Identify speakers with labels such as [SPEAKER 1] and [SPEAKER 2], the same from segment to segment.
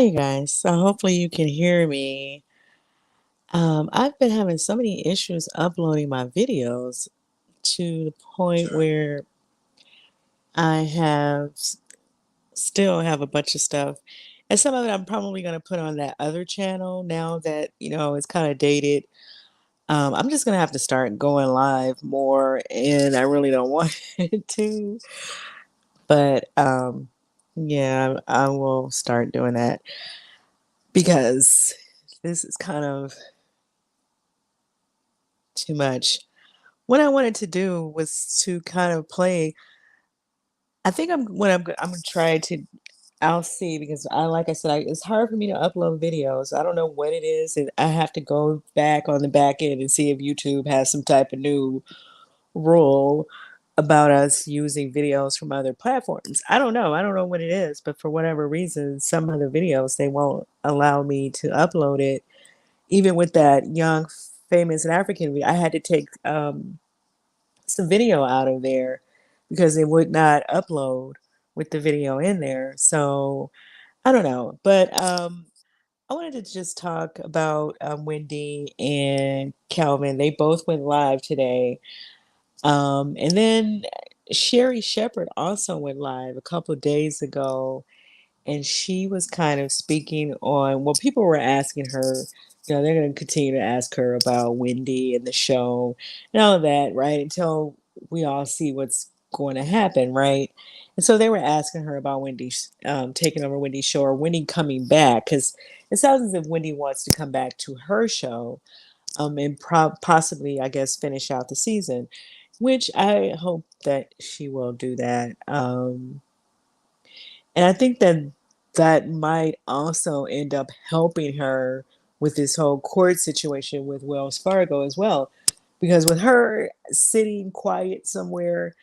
[SPEAKER 1] Hi, you guys. So hopefully you can hear me. I've been having so many issues uploading my videos to the point where I still have a bunch of stuff. And some of it I'm probably going to put on that other channel now that, it's kind of dated. I'm just going to have to start going live more, and I really don't want to. But yeah, I will start doing that because this is kind of too much. What I wanted to do was to kind of play. I think I'm gonna try to. I'll see because like I said, it's hard for me to upload videos. I don't know what it is, and I have to go back on the back end and see if YouTube has some type of new rule about us using videos from other platforms. I don't know. I don't know what it is, but for whatever reason, some of the videos they won't allow me to upload it. Even with that young, famous African video, I had to take some video out of there because it would not upload with the video in there. So I don't know, but I wanted to just talk about Wendy and Kelvin. They both went live today, and then Sherry Shepherd also went live a couple of days ago, and she was kind of speaking on, well, people were asking her, they're going to continue to ask her about Wendy and the show and all of that, right? Until we all see what's going to happen, right? And so they were asking her about Wendy taking over Wendy's show, or Wendy coming back, because it sounds as if Wendy wants to come back to her show, and possibly, I guess, finish out the season, which I hope that she will do that. And I think that that might also end up helping her with this whole court situation with Wells Fargo as well. Because with her sitting quiet somewhere,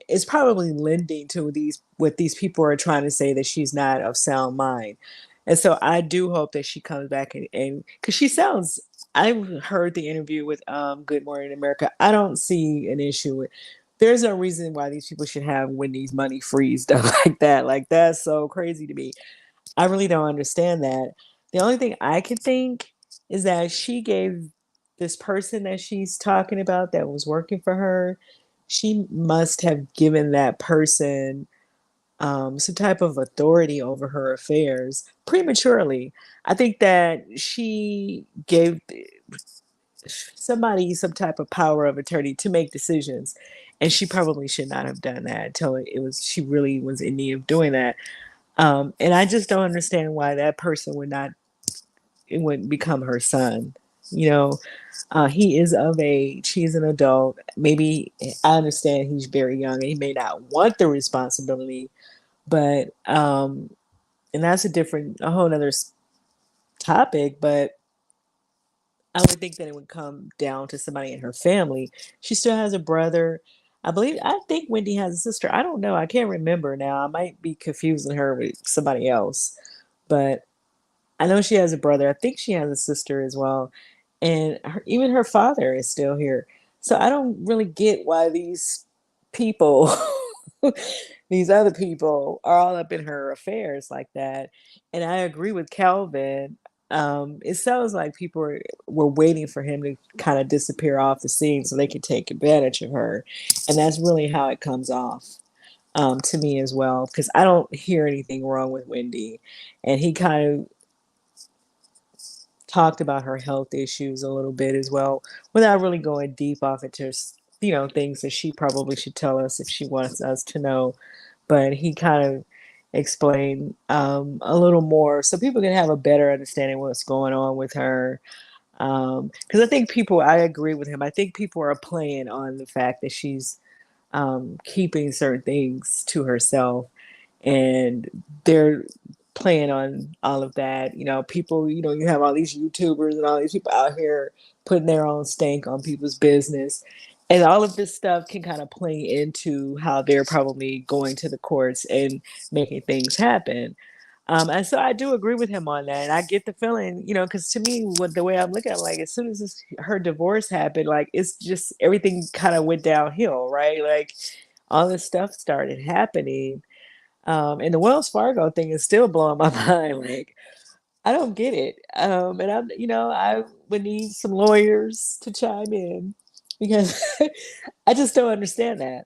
[SPEAKER 1] it's probably lending to these what these people are trying to say, that she's not of sound mind. And so I do hope that she comes back, and because she sounds, I heard the interview with Good Morning America. I don't see an issue with, there's no reason why these people should have Wendy's money freezed up like that. Like, that's so crazy to me. I really don't understand that. The only thing I can think is that she gave this person that she's talking about that was working for her, she must have given that person some type of authority over her affairs prematurely. I think that she gave somebody some type of power of attorney to make decisions, and she probably should not have done that until it was she really was in need of doing that. And I just don't understand why that person would not, it wouldn't become her son. You know, he is of age. He's an adult. Maybe, I understand he's very young and he may not want the responsibility, but and that's a whole other topic. But I would think that it would come down to somebody in her family. She still has a brother. I think Wendy has a sister. I don't know. I can't remember now. I might be confusing her with somebody else, but I know she has a brother. I think she has a sister as well. And even her father is still here. So I don't really get why these people, these other people, are all up in her affairs like that. And I agree with Calvin. It sounds like people were waiting for him to kind of disappear off the scene so they could take advantage of her. And that's really how it comes off, to me as well, because I don't hear anything wrong with Wendy. And he kind of talked about her health issues a little bit as well, without really going deep off into, things that she probably should tell us if she wants us to know. But he kind of explained a little more so people can have a better understanding of what's going on with her. Because I think people, I agree with him. I think people are playing on the fact that she's keeping certain things to herself, and they're playing on all of that. People, you have all these YouTubers and all these people out here putting their own stank on people's business. And all of this stuff can kind of play into how they're probably going to the courts and making things happen. And so I do agree with him on that. And I get the feeling, because to me, what the way I'm looking at it, like, as soon as her divorce happened, like, it's just everything kind of went downhill, right? Like, all this stuff started happening. And the Wells Fargo thing is still blowing my mind. Like, I don't get it. And I would need some lawyers to chime in because I just don't understand that.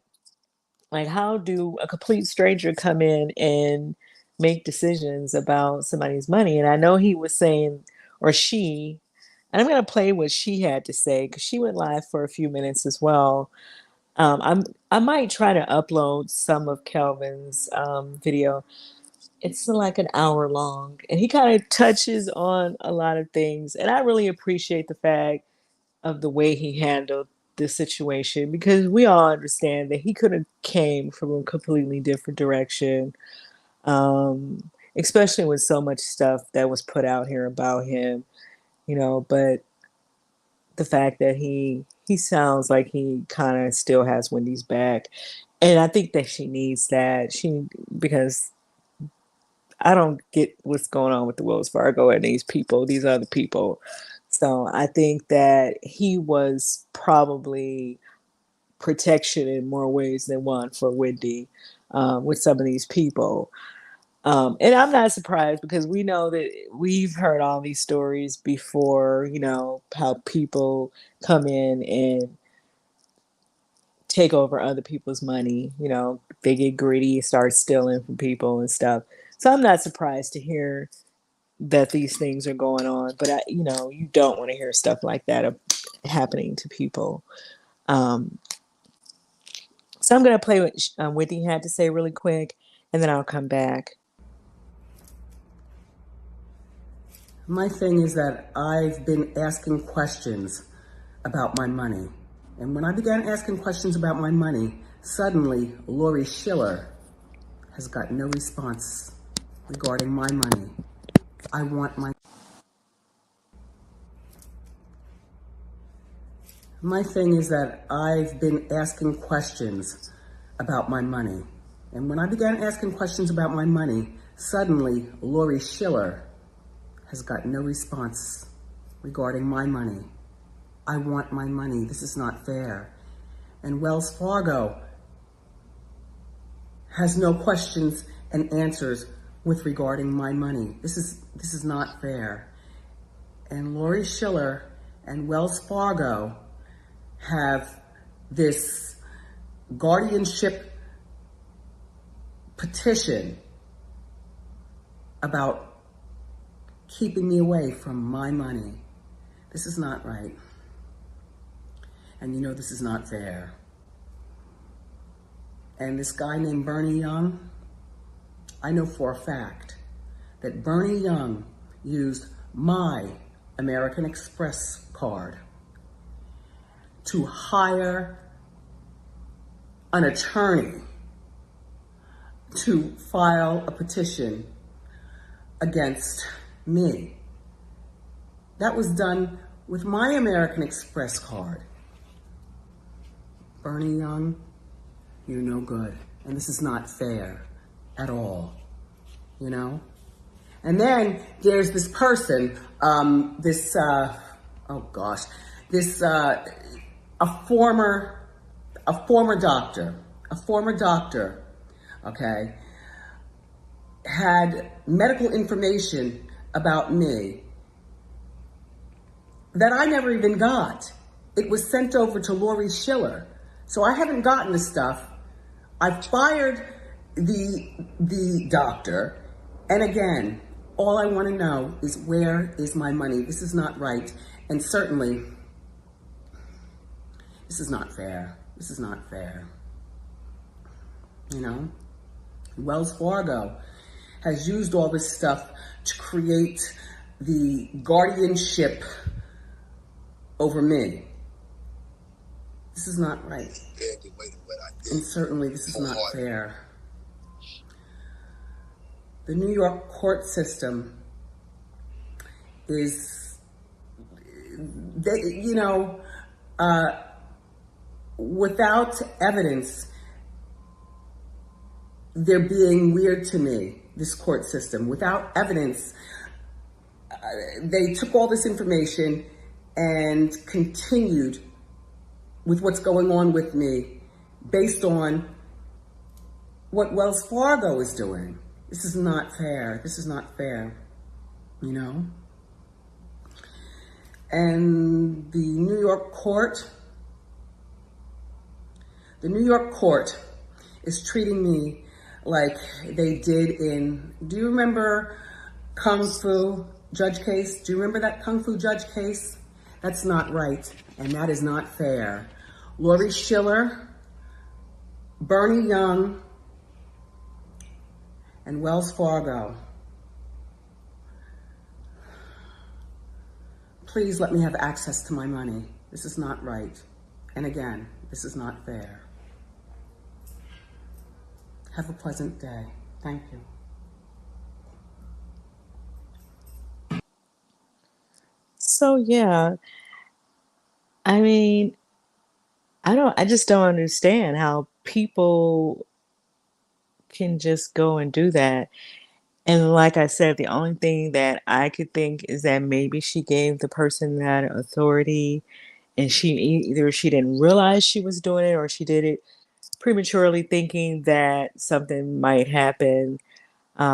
[SPEAKER 1] Like, how do a complete stranger come in and make decisions about somebody's money? And I know he was saying, or she, and I'm going to play what she had to say because she went live for a few minutes as well. I might try to upload some of Kelvin's video. It's like an hour long, and he kind of touches on a lot of things. And I really appreciate the fact of the way he handled the situation because we all understand that he could have came from a completely different direction, especially with so much stuff that was put out here about him, but the fact that he sounds like he kind of still has Wendy's back, and I think that she needs that. Because I don't get what's going on with the Wells Fargo and these other people. So I think that he was probably protection in more ways than one for Wendy, with some of these people. And I'm not surprised because we know that we've heard all these stories before, how people come in and take over other people's money. They get greedy, start stealing from people and stuff. So I'm not surprised to hear that these things are going on, but you don't want to hear stuff like that happening to people. So I'm going to play what Whitney had to say really quick, and then I'll come back.
[SPEAKER 2] My thing is that I've been asking questions about my money. And when I began asking questions about my money, suddenly Lori Schiller has got no response regarding my money. I want my... My thing is that I've been asking questions about my money. And when I began asking questions about my money, suddenly Lori Schiller has got no response regarding my money. I want my money. This is not fair. And Wells Fargo has no questions and answers with regarding my money. This is not fair. And Lori Schiller and Wells Fargo have this guardianship petition about keeping me away from my money. This is not right. And this is not fair. And this guy named Bernie Young, I know for a fact that Bernie Young used my American Express card to hire an attorney to file a petition against me. That was done with my American Express card. Bernie Young, you're no good. And this is not fair at all, And then there's this person, a former doctor, okay, had medical information about me that I never even got. It was sent over to Lori Schiller. So I haven't gotten the stuff. I fired the doctor. And again, all I want to know is where is my money? This is not right. And certainly, this is not fair. This is not fair. Wells Fargo has used all this stuff to create the guardianship over me. This is not right. And certainly this is not fair. The New York court system is, without evidence, they're being weird to me, this court system. Without evidence, they took all this information and continued with what's going on with me based on what Wells Fargo is doing. This is not fair. This is not fair, you know? And the New York court is treating me like they did in, do you remember Kung Fu judge case? Do you remember that Kung Fu judge case? That's not right, and that is not fair. Lori Schiller, Bernie Young, and Wells Fargo. Please let me have access to my money. This is not right. And again, this is not fair. Have a pleasant day. Thank you.
[SPEAKER 1] So yeah, I mean, I just don't understand how people can just go and do that. And like I said, the only thing that I could think is that maybe she gave the person that authority and either she didn't realize she was doing it or she did it prematurely thinking that something might happen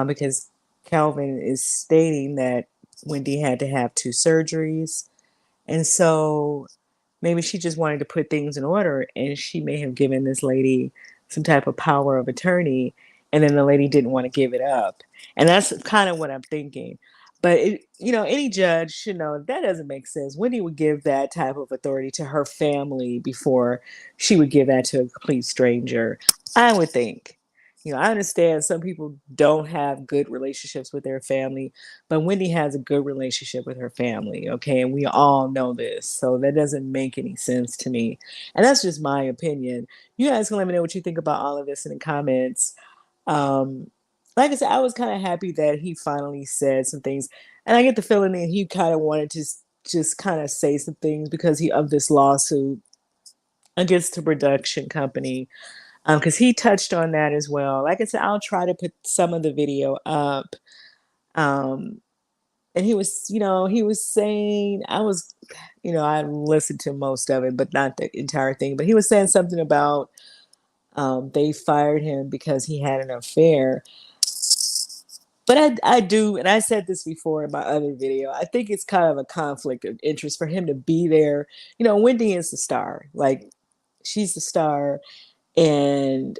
[SPEAKER 1] because Kelvin is stating that Wendy had to have two surgeries. And so maybe she just wanted to put things in order and she may have given this lady some type of power of attorney and then the lady didn't want to give it up. And that's kind of what I'm thinking. But any judge should know that doesn't make sense. Wendy would give that type of authority to her family before she would give that to a complete stranger. I would think. I understand some people don't have good relationships with their family, but Wendy has a good relationship with her family, okay? And we all know this. So that doesn't make any sense to me. And that's just my opinion. You guys can let me know what you think about all of this in the comments. Um, like I said, I was kind of happy that he finally said some things. And I get the feeling that he kind of wanted to just kind of say some things because of this lawsuit against the production company. Because he touched on that as well. Like I said, I'll try to put some of the video up. Um, and he was saying, I listened to most of it, but not the entire thing. But he was saying something about they fired him because he had an affair. But I do, and I said this before in my other video, I think it's kind of a conflict of interest for him to be there. Wendy is the star. Like, she's the star. And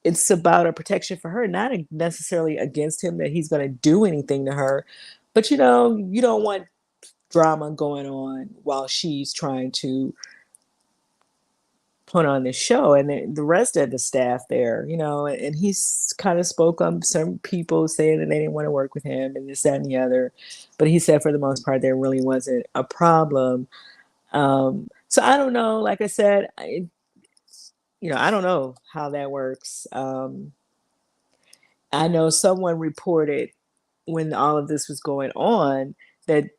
[SPEAKER 1] it's about a protection for her, not necessarily against him that he's going to do anything to her. But, you don't want drama going on while she's trying to put on this show and the rest of the staff there, and he's kind of spoke on some people saying that they didn't want to work with him and this, that, and the other. But he said for the most part, there really wasn't a problem. So I don't know. Like I said, I don't know how that works. I know someone reported when all of this was going on that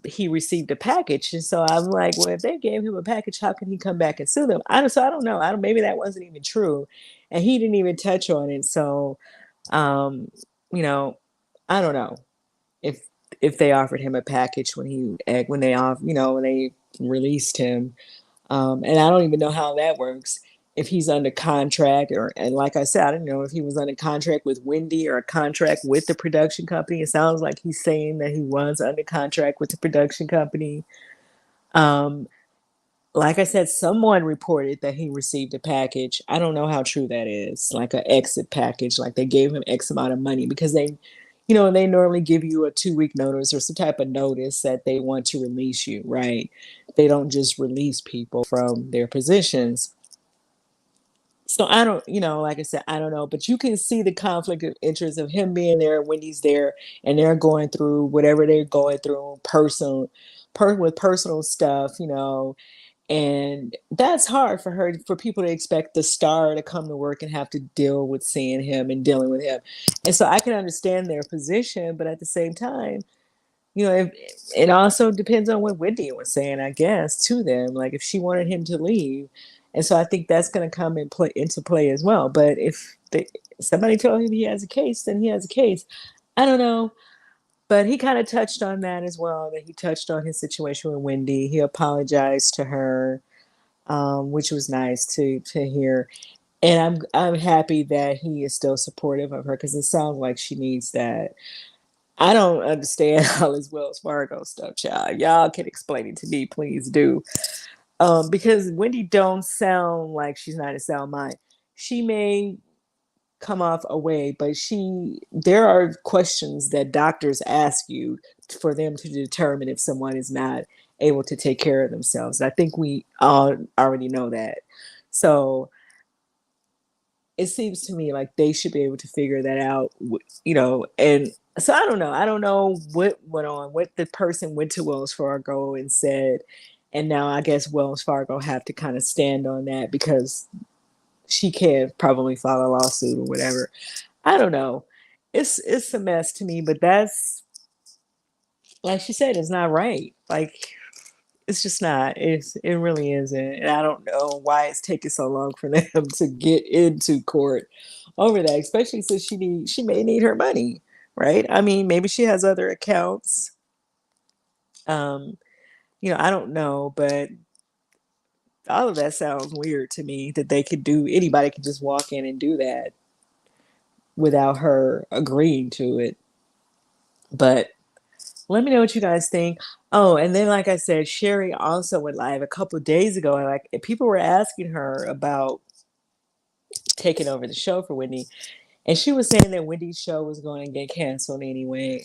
[SPEAKER 1] he received a package, and so I'm like, well, if they gave him a package, how can he come back and sue them? I don't know. Maybe that wasn't even true, and he didn't even touch on it. So, um, you know, I don't know if they offered him a package when they released him. And I don't even know how that works. If he's under contract, and like I said, I don't know if he was under contract with Wendy or a contract with the production company. It sounds like he's saying that he was under contract with the production company. Um, like I said, someone reported that he received a package. I don't know how true that is, like an exit package, like they gave him X amount of money because they normally give you a 2-week notice or some type of notice that they want to release you, right? They don't just release people from their positions. So I don't, like I said, I don't know, but you can see the conflict of interest of him being there, Wendy's there, and they're going through whatever they're going through with personal stuff, and that's hard for people to expect the star to come to work and have to deal with seeing him and dealing with him. And so I can understand their position, but at the same time, it also depends on what Wendy was saying, I guess, to them, like if she wanted him to leave. And so I think that's going to come into play as well. But if somebody told him he has a case, then he has a case. I don't know. But he kind of touched on that as well, that he touched on his situation with Wendy. He apologized to her, which was nice to hear. And I'm happy that he is still supportive of her because it sounds like she needs that. I don't understand all this Wells Fargo stuff, child. Y'all can explain it to me, please do. Because Wendy don't sound like she's not a sound mind. She may come off away, but there are questions that doctors ask you for them to determine if someone is not able to take care of themselves. I think we all already know that. So it seems to me like they should be able to figure that out, and so I don't know. I don't know what went on, what the person went to Wells Fargo and said. And now I guess Wells Fargo have to kind of stand on that because she can't probably file a lawsuit or whatever. I don't know. It's a mess to me, but that's like she said, it's not right. Like it's just not. It really isn't. And I don't know why it's taking so long for them to get into court over that, especially since she may need her money, right? I mean, maybe she has other accounts. Um, I don't know, but all of that sounds weird to me that anybody could just walk in and do that without her agreeing to it. But let me know what you guys think. Oh, and then like I said, Sherry also went live a couple of days ago, and like people were asking her about taking over the show for Wendy, and she was saying that Wendy's show was going to get canceled anyway.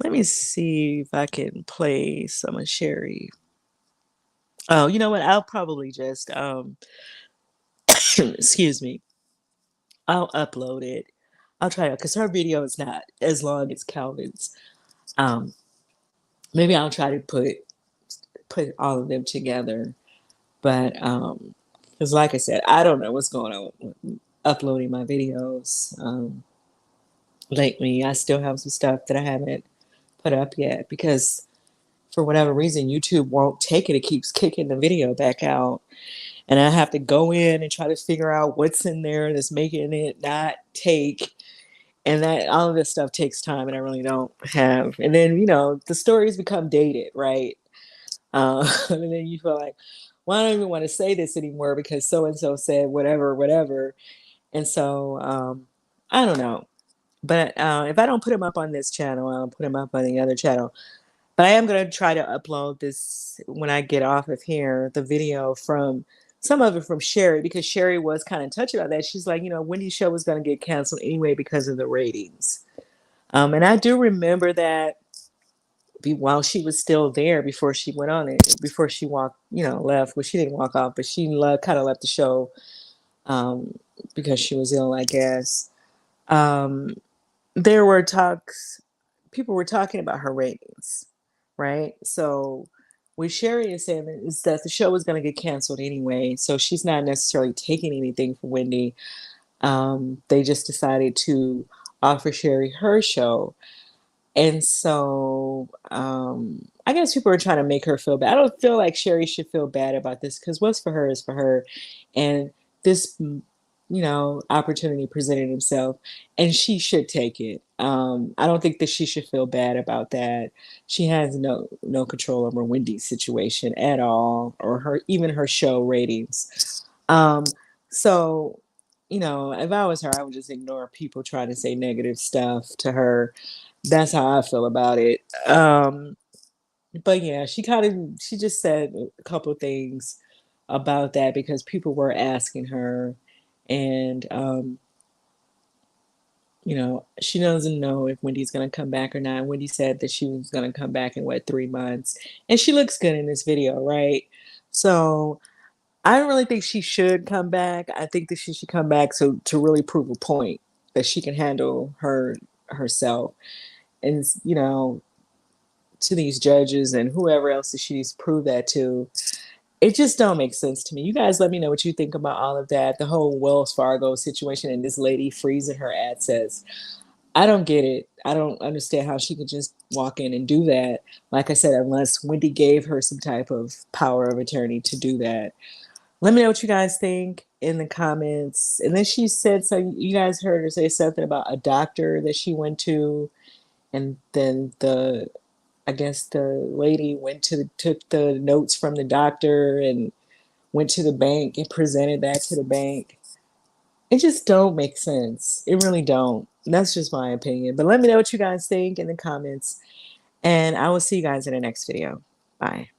[SPEAKER 1] Let me see if I can play some of Sherry. Oh, you know what? I'll probably just excuse me. I'll upload it. I'll try it because her video is not as long as Calvin's. Um, Maybe I'll try to put all of them together. But because like I said, I don't know what's going on with uploading my videos lately. I still have some stuff that I haven't put up yet because for whatever reason YouTube won't take it. It keeps kicking the video back out. And I have to go in and try to figure out what's in there that's making it not take. And that all of this stuff takes time and I really don't have. And then, the stories become dated, right? And then you feel like, well, I don't even want to say this anymore because so and so said whatever, whatever. And so I don't know. But if I don't put them up on this channel, I'll put them up on the other channel. But I am going to try to upload this when I get off of here, the video from some of it from Sherry, because Sherry was kind of touchy about that. She's like, Wendy's show was going to get canceled anyway because of the ratings. And I do remember that while she was still there before she went on it, before she walked, left. Well, she didn't walk off, but she kind of left the show because she was ill, I guess. Um, there were talks, people were talking about her ratings, right? So what Sherry is saying is that the show was going to get canceled anyway, so she's not necessarily taking anything from Wendy. They just decided to offer Sherry her show. And so I guess people are trying to make her feel bad. I don't feel like Sherry should feel bad about this because what's for her is for her. And this, opportunity presented himself and she should take it. I don't think that she should feel bad about that. She has no control over Wendy's situation at all or even her show ratings. So, if I was her, I would just ignore people trying to say negative stuff to her. That's how I feel about it. But yeah, she just said a couple of things about that because people were asking her, and she doesn't know if Wendy's gonna come back or not. Wendy said that she was gonna come back in 3 months, and she looks good in this video, right? So I don't really think she should come back. I think that she should come back to really prove a point that she can handle herself, and to these judges and whoever else that she needs to prove that to. It just don't make sense to me. You guys let me know what you think about all of that. The whole Wells Fargo situation and this lady freezing her assets. I don't get it. I don't understand how she could just walk in and do that. Like I said, unless Wendy gave her some type of power of attorney to do that. Let me know what you guys think in the comments. And then she said, so you guys heard her say something about a doctor that she went to, and then I guess the lady took the notes from the doctor and went to the bank and presented that to the bank. It just don't make sense. It really don't. That's just my opinion. But let me know what you guys think in the comments, and I will see you guys in the next video. Bye.